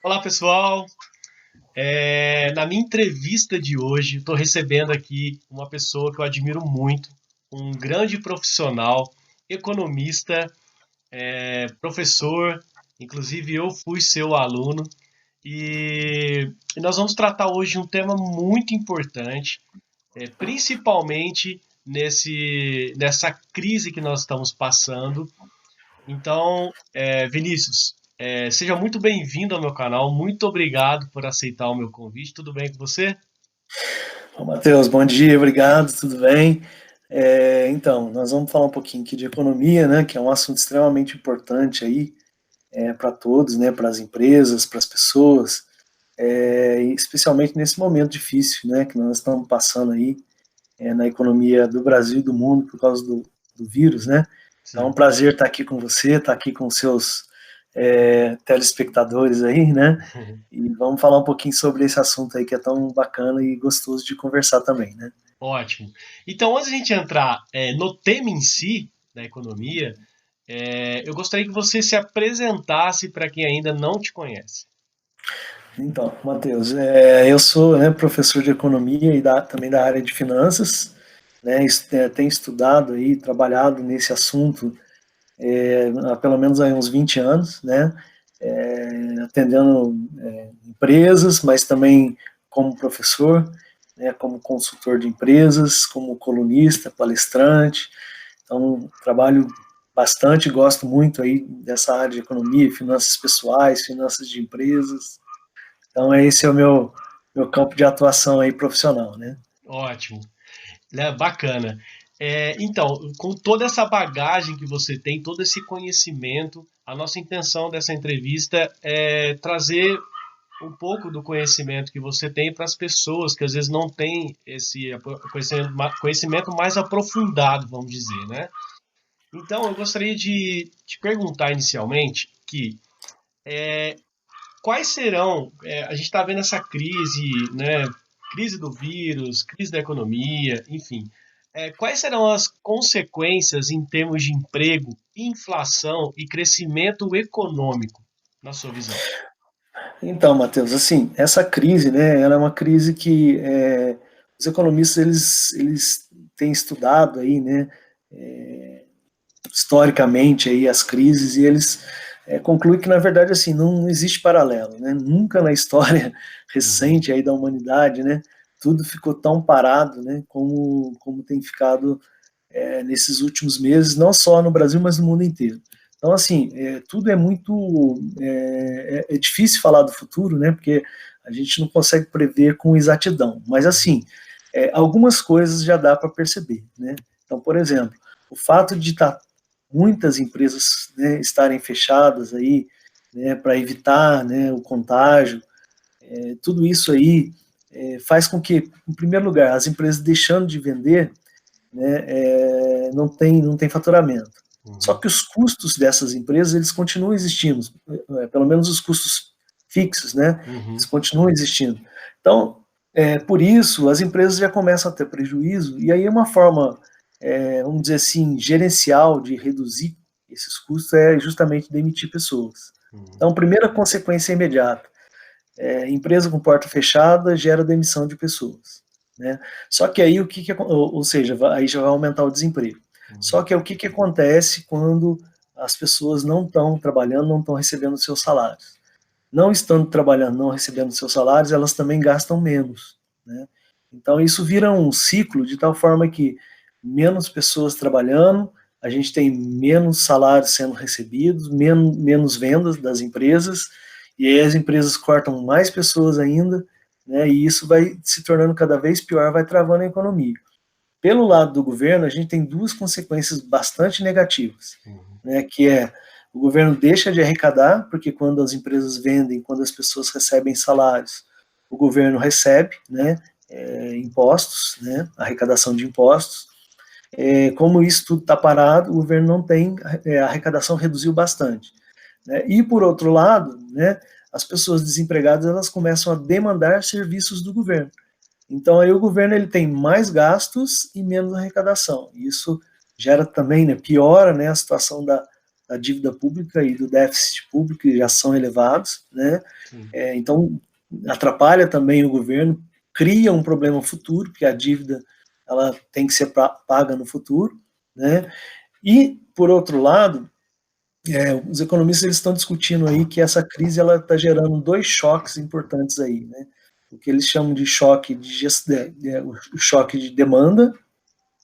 Olá, pessoal. Na minha entrevista de hoje, estou recebendo aqui uma pessoa que eu admiro muito, um grande profissional, economista, professor. Inclusive, eu fui seu aluno e nós vamos tratar hoje um tema muito importante, principalmente nessa crise que nós estamos passando. Então, Vinícius, seja muito bem-vindo ao meu canal. Muito obrigado por aceitar o meu convite. Tudo bem com você? Ô, Matheus, bom dia, obrigado, tudo bem? Então, nós vamos falar um pouquinho aqui de economia, né, que é um assunto extremamente importante aí para todos, né, para as empresas, para as pessoas, e especialmente nesse momento difícil, né, que nós estamos passando aí na economia do Brasil e do mundo por causa do vírus, né? Então, é um Sim. prazer estar aqui com você, estar aqui com os seus telespectadores aí, né? E vamos falar um pouquinho sobre esse assunto aí que é tão bacana e gostoso de conversar também, né? Ótimo. Então, antes de a gente entrar no tema em si da economia, eu gostaria que você se apresentasse para quem ainda não te conhece. Então, Matheus, eu sou, né, professor de economia e também da área de finanças, né, tenho estudado e trabalhado nesse assunto há pelo menos aí uns 20 anos, né, atendendo empresas, mas também como professor, né, como consultor de empresas, como colunista, palestrante. Então, trabalho bastante, gosto muito aí dessa área de economia, finanças pessoais, finanças de empresas. Então, esse é o meu campo de atuação aí profissional, né? Ótimo. Bacana. Então, com toda essa bagagem que você tem, todo esse conhecimento, a nossa intenção dessa entrevista é trazer um pouco do conhecimento que você tem para as pessoas que às vezes não têm esse conhecimento mais aprofundado, vamos dizer, né? Então, eu gostaria de te perguntar inicialmente quais serão, a gente está vendo essa crise, né? Crise do vírus, crise da economia, enfim. Quais serão as consequências em termos de emprego, inflação e crescimento econômico, na sua visão? Então, Matheus, assim, essa crise, né, ela é uma crise que os economistas, eles têm estudado aí, né, historicamente aí as crises e eles concluem que, na verdade, assim, não existe paralelo, né, nunca na história Uhum. recente aí da humanidade, né, tudo ficou tão parado, né, como tem ficado nesses últimos meses, não só no Brasil, mas no mundo inteiro. Então, assim, tudo é muito. É difícil falar do futuro, né? Porque a gente não consegue prever com exatidão. Mas, assim, Uhum. algumas coisas já dá para perceber, né? Então, por exemplo, o fato de muitas empresas, né, estarem fechadas aí, né, para evitar, né, o contágio, tudo isso aí faz com que, em primeiro lugar, as empresas deixando de vender, né, não tem faturamento. Só Uhum. que os custos dessas empresas, eles continuam existindo, pelo menos os custos fixos, né, eles Uhum. continuam existindo. Então, por isso, as empresas já começam a ter prejuízo, e aí uma forma, vamos dizer assim, gerencial de reduzir esses custos é justamente demitir pessoas. Uhum. Então, primeira consequência imediata, empresa com porta fechada gera demissão de pessoas. Né? Só que aí ou seja, aí já vai aumentar o desemprego. Só Uhum. que o que acontece quando as pessoas não estão trabalhando, não estão recebendo seus salários? Não estando trabalhando, não recebendo seus salários, elas também gastam menos. Né? Então isso vira um ciclo de tal forma que menos pessoas trabalhando, a gente tem menos salários sendo recebidos, menos vendas das empresas, e aí as empresas cortam mais pessoas ainda, né, e isso vai se tornando cada vez pior, vai travando a economia. Pelo lado do governo, a gente tem duas consequências bastante negativas, Uhum. né, que é o governo deixa de arrecadar, porque quando as empresas vendem, quando as pessoas recebem salários, o governo recebe, né, impostos, né, arrecadação de impostos. Como isso tudo está parado, o governo não tem, a arrecadação reduziu bastante. Né? E por outro lado, né, as pessoas desempregadas elas começam a demandar serviços do governo. Então aí o governo ele tem mais gastos e menos arrecadação. Isso gera também, né, piora, né, a situação da dívida pública e do déficit público, que já são elevados, né? Então, atrapalha também o governo, cria um problema futuro, porque a dívida ela tem que ser paga no futuro, né? E, por outro lado, os economistas eles estão discutindo aí que essa crise ela está gerando dois choques importantes aí, né? O que eles chamam de choque o choque de demanda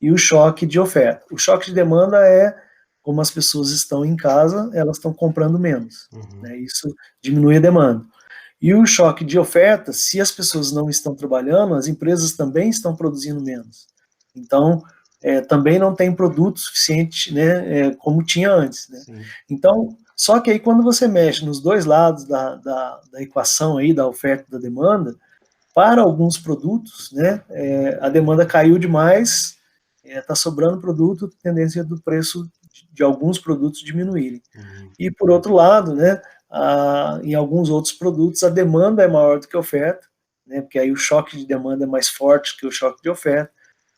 e o choque de oferta. O choque de demanda é como as pessoas estão em casa, elas estão comprando menos, né? Isso diminui a demanda. E o choque de oferta, se as pessoas não estão trabalhando, as empresas também estão produzindo menos. Então, também não tem produto suficiente, né, como tinha antes, né? Então, só que aí quando você mexe nos dois lados da equação aí, da oferta e da demanda, para alguns produtos, né, a demanda caiu demais, está sobrando produto, tendência do preço de alguns produtos diminuírem. E por outro lado, né, em alguns outros produtos a demanda é maior do que a oferta, né, porque aí o choque de demanda é mais forte que o choque de oferta,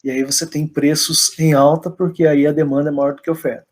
e aí você tem preços em alta, porque aí a demanda é maior do que a oferta,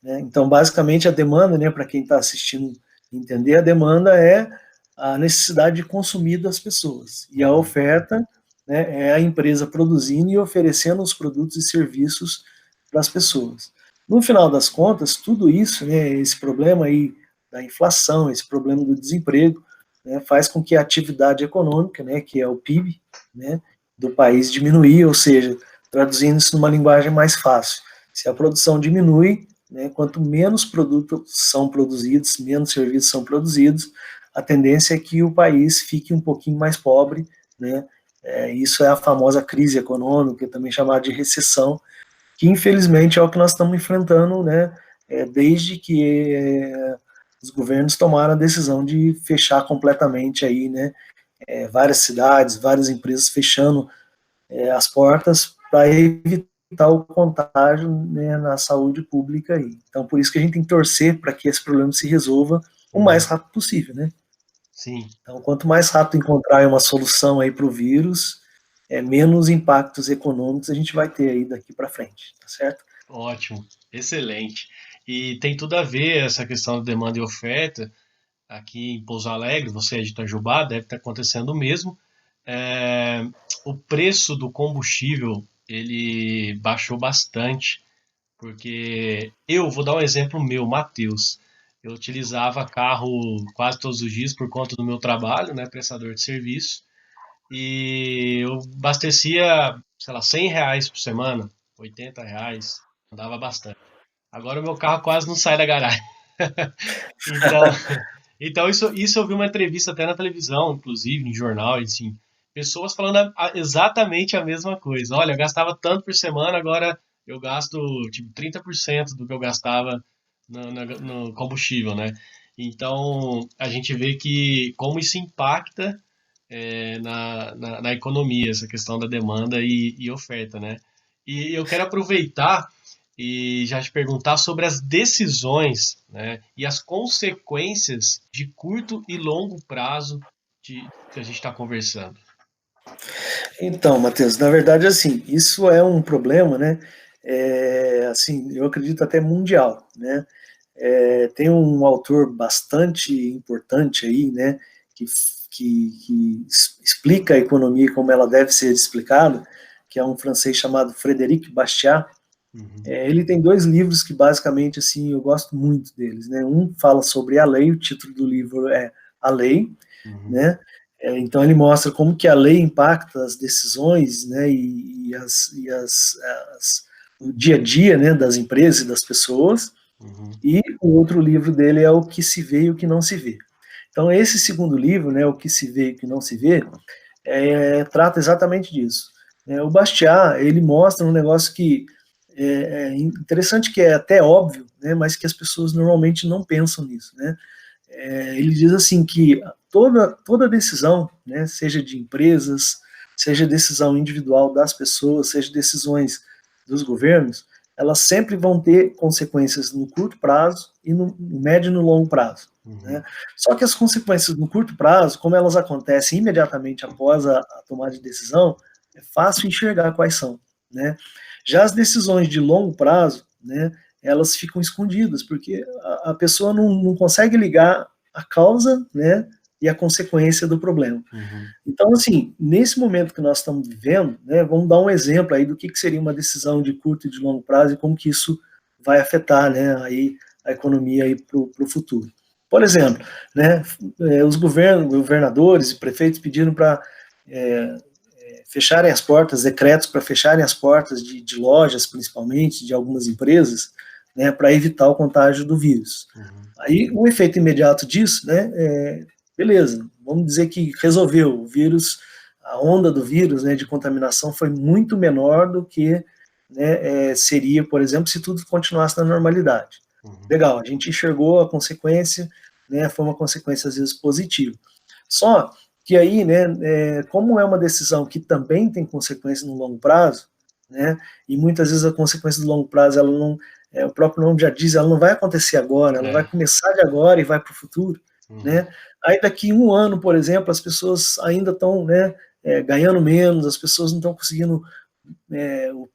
né? Então, basicamente, a demanda, né, para quem está assistindo entender, a demanda é a necessidade de consumir das pessoas, e a oferta, né, é a empresa produzindo e oferecendo os produtos e serviços para as pessoas. No final das contas, tudo isso, né, esse problema aí da inflação, esse problema do desemprego, né, faz com que a atividade econômica, né, que é o PIB, né, do país diminuir, ou seja, traduzindo isso numa linguagem mais fácil. Se a produção diminui, né, quanto menos produtos são produzidos, menos serviços são produzidos, a tendência é que o país fique um pouquinho mais pobre, né? Isso é a famosa crise econômica, também chamada de recessão, que infelizmente é o que nós estamos enfrentando, né? Desde que os governos tomaram a decisão de fechar completamente aí, né? Várias cidades, várias empresas fechando as portas para evitar o contágio, né, na saúde pública aí. Então, por isso que a gente tem que torcer para que esse problema se resolva o mais rápido possível, né? Sim. Então, quanto mais rápido encontrar uma solução aí para o vírus, menos impactos econômicos a gente vai ter aí daqui para frente, tá certo? Ótimo, excelente. E tem tudo a ver essa questão de demanda e oferta. Aqui em Pouso Alegre, você é de Itajubá, deve estar acontecendo o mesmo. O preço do combustível ele baixou bastante, porque eu vou dar um exemplo meu, Matheus. Eu utilizava carro quase todos os dias por conta do meu trabalho, né, prestador de serviço, e eu abastecia, sei lá, R$ 100 por semana, R$ 80, andava bastante. Agora o meu carro quase não sai da garagem. Então, então isso eu vi uma entrevista até na televisão, inclusive, em jornal, assim, pessoas falando exatamente a mesma coisa. Olha, eu gastava tanto por semana, agora eu gasto tipo 30% do que eu gastava no combustível, né? Então a gente vê que como isso impacta na economia, essa questão da demanda e oferta, né? E eu quero aproveitar e já te perguntar sobre as decisões, né, e as consequências de curto e longo prazo que a gente está conversando. Então, Matheus, na verdade, assim, isso é um problema, né? Assim, eu acredito até mundial, né? Tem um autor bastante importante aí, né? Que explica a economia como ela deve ser explicada, que é um francês chamado Frédéric Bastiat. Ele tem dois livros que basicamente assim eu gosto muito deles, né? Um fala sobre a lei, o título do livro é A Lei, né? Então ele mostra como que a lei impacta as decisões, né? O dia a dia, né? Das empresas e das pessoas. E o outro livro dele é O que se vê e o que não se vê. Então esse segundo livro, né? O que se vê e o que não se vê, trata exatamente disso. O Bastiat ele mostra um negócio que interessante, que é até óbvio, né, mas que as pessoas normalmente não pensam nisso, né? Ele diz assim que toda decisão, né, seja de empresas, seja decisão individual das pessoas, seja decisões dos governos, elas sempre vão ter consequências no curto prazo e no médio e no longo prazo. Né? Só que as consequências no curto prazo, como elas acontecem imediatamente após a tomada de decisão, é fácil enxergar quais são, né? Já as decisões de longo prazo, né, elas ficam escondidas, porque a pessoa não consegue ligar a causa, né, e a consequência do problema. Uhum. Então, assim, nesse momento que nós estamos vivendo, né, vamos dar um exemplo aí do que seria uma decisão de curto e de longo prazo e como que isso vai afetar, né, aí a economia aí para o futuro. Por exemplo, né, os governadores e prefeitos pediram para fecharem as portas, decretos para fecharem as portas de lojas, principalmente, de algumas empresas, né, para evitar o contágio do vírus. Uhum. Aí, o efeito imediato disso, né, beleza, vamos dizer que resolveu, o vírus, a onda do vírus, né, de contaminação foi muito menor do que, né, seria, por exemplo, se tudo continuasse na normalidade. Uhum. Legal, a gente enxergou a consequência, né, foi uma consequência às vezes positiva. Só que aí, né, como é uma decisão que também tem consequência no longo prazo, né, e muitas vezes a consequência do longo prazo, ela não, o próprio nome já diz, ela não vai acontecer agora, ela vai começar de agora e vai para o futuro, né, aí daqui 1 ano, por exemplo, as pessoas ainda estão, né, ganhando menos, as pessoas não estão conseguindo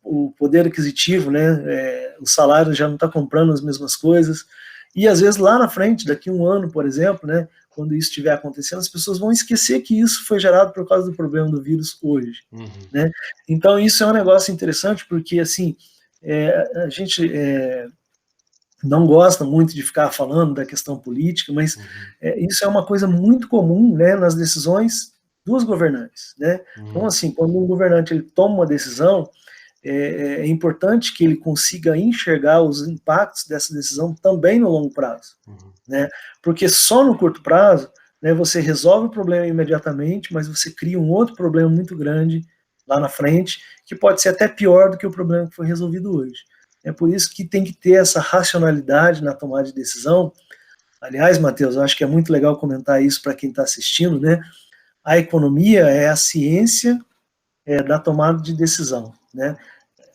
o poder aquisitivo, né, o salário já não está comprando as mesmas coisas, e às vezes lá na frente, daqui 1 ano, por exemplo, né, quando isso estiver acontecendo, as pessoas vão esquecer que isso foi gerado por causa do problema do vírus hoje, né? Então isso é um negócio interessante, porque assim, a gente não gosta muito de ficar falando da questão política, mas isso é uma coisa muito comum, né, nas decisões dos governantes, né? Então assim, quando um governante ele toma uma decisão, é importante que ele consiga enxergar os impactos dessa decisão também no longo prazo, né? Porque só no curto prazo, né, você resolve o problema imediatamente, mas você cria um outro problema muito grande lá na frente, que pode ser até pior do que o problema que foi resolvido hoje. É por isso que tem que ter essa racionalidade na tomada de decisão. Aliás, Matheus, eu acho que é muito legal comentar isso para quem está assistindo, né? A economia é a ciência da tomada de decisão, né?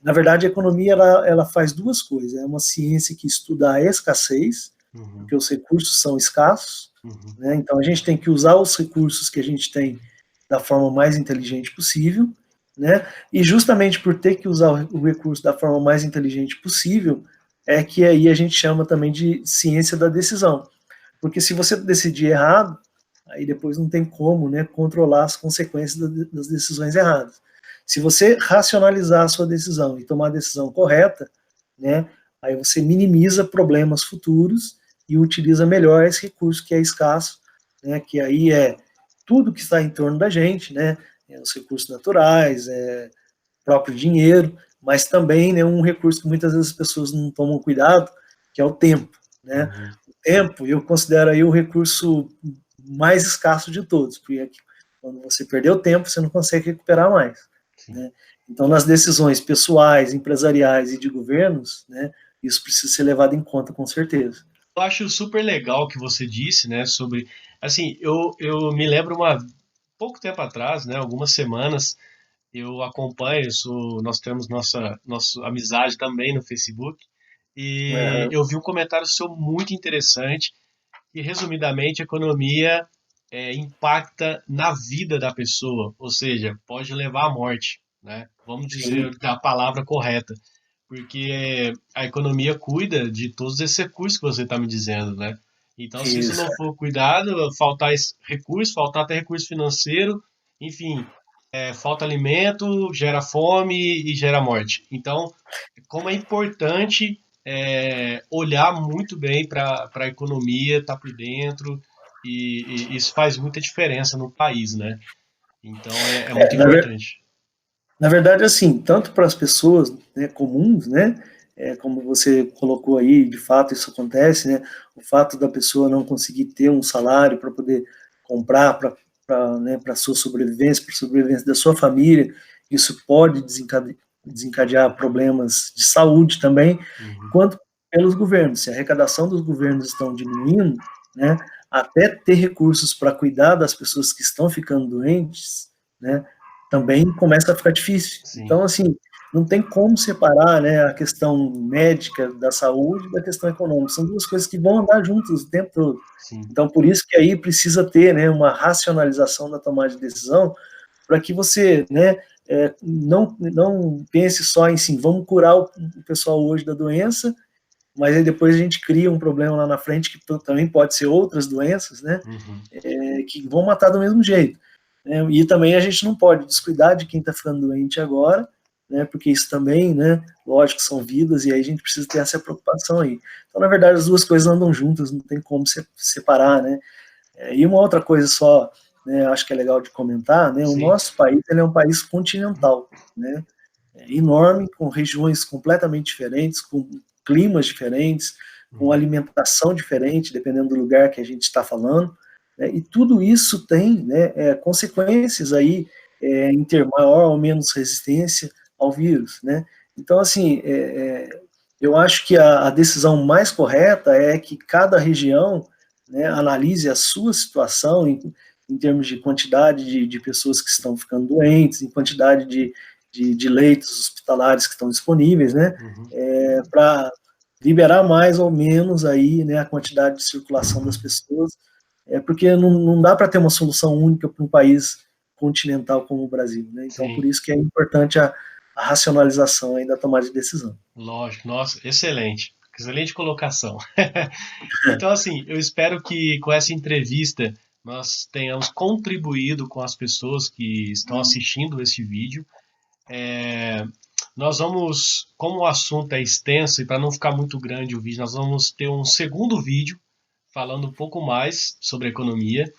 Na verdade, a economia ela faz duas coisas. É uma ciência que estuda a escassez, porque os recursos são escassos, né? Então a gente tem que usar os recursos que a gente tem da forma mais inteligente possível, né? E justamente por ter que usar o recurso da forma mais inteligente possível, é que aí a gente chama também de ciência da decisão. Porque se você decidir errado, aí depois não tem como, né, controlar as consequências das decisões erradas. Se você racionalizar a sua decisão e tomar a decisão correta, né, aí você minimiza problemas futuros e utiliza melhor esse recurso que é escasso, né, que aí é tudo que está em torno da gente, né, os recursos naturais, próprio dinheiro, mas também, né, um recurso que muitas vezes as pessoas não tomam cuidado, que é o tempo, né. O tempo, eu considero aí o recurso mais escasso de todos, porque quando você perdeu tempo, você não consegue recuperar mais, né? Então, nas decisões pessoais, empresariais e de governos, né, isso precisa ser levado em conta com certeza. Eu acho super legal o que você disse, né, sobre, assim, eu me lembro pouco tempo atrás, né, algumas semanas, eu acompanho, nós temos nossa amizade também no Facebook, e eu vi um comentário seu muito interessante, que resumidamente a economia impacta na vida da pessoa, ou seja, pode levar à morte, né? Vamos dizer a palavra correta, porque a economia cuida de todos esses recursos que você está me dizendo, né? Então, se isso não for cuidado, faltar recurso, faltar até recurso financeiro, enfim, falta alimento, gera fome e gera morte. Então, como é importante olhar muito bem para a economia, estar por dentro, e isso faz muita diferença no país, né? Então, é muito importante. Na verdade, assim, tanto para as pessoas, né, comuns, né, como você colocou aí, de fato isso acontece, né, o fato da pessoa não conseguir ter um salário para poder comprar para né, para sua sobrevivência, para a sobrevivência da sua família, isso pode desencadear problemas de saúde também, quanto pelos governos. Se a arrecadação dos governos estão diminuindo, né, até ter recursos para cuidar das pessoas que estão ficando doentes, né, também começa a ficar difícil. Sim. Então, assim, não tem como separar, né, a questão médica da saúde da questão econômica. São duas coisas que vão andar juntas o tempo todo. Sim. Então, por isso que aí precisa ter, né, uma racionalização da tomada de decisão, para que você, né, não pense só em, sim, vamos curar o pessoal hoje da doença mas aí depois a gente cria um problema lá na frente que também pode ser outras doenças, né, que vão matar do mesmo jeito. Né, e também a gente não pode descuidar de quem está ficando doente agora, né, porque isso também, né, lógico, são vidas, e aí a gente precisa ter essa preocupação aí. Então, na verdade, as duas coisas andam juntas, não tem como separar, né. E uma outra coisa só, né, acho que é legal de comentar, né, o Sim. nosso país, ele é um país continental, né, enorme, com regiões completamente diferentes, com climas diferentes, com alimentação diferente, dependendo do lugar que a gente está falando, né, e tudo isso tem, né, consequências aí em ter maior ou menos resistência ao vírus, né. Então, assim, eu acho que a decisão mais correta é que cada região, né, analise a sua situação em termos de quantidade de pessoas que estão ficando doentes, em quantidade de leitos hospitalares que estão disponíveis, né, para liberar mais ou menos aí, né, a quantidade de circulação das pessoas, porque não dá para ter uma solução única para um país continental como o Brasil, né, então Sim. por isso que é importante a racionalização aí da tomada de decisão. Lógico, nossa, excelente. Excelente colocação. Então, assim, eu espero que com essa entrevista nós tenhamos contribuído com as pessoas que estão assistindo esse vídeo. Nós vamos, como o assunto é extenso e para não ficar muito grande o vídeo, nós vamos ter um segundo vídeo falando um pouco mais sobre economia.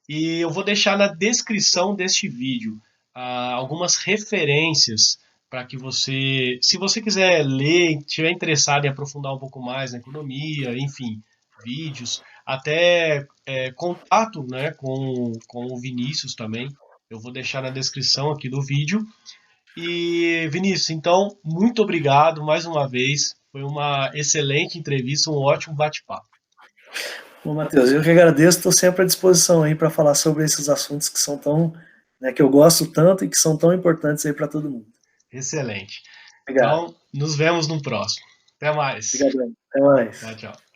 E eu vou deixar na descrição deste vídeo algumas referências para que você, se você quiser ler, estiver interessado em aprofundar um pouco mais na economia, enfim, vídeos, até contato, né, com o Vinícius também. Eu vou deixar na descrição aqui do vídeo. E Vinícius, então, muito obrigado mais uma vez. Foi uma excelente entrevista, um ótimo bate-papo. Bom, Matheus, eu que agradeço, estou sempre à disposição aí para falar sobre esses assuntos que são tão, né, que eu gosto tanto e que são tão importantes aí para todo mundo. Excelente. Obrigado. Então, nos vemos no próximo. Até mais. Obrigado. Até mais. Tchau, tchau.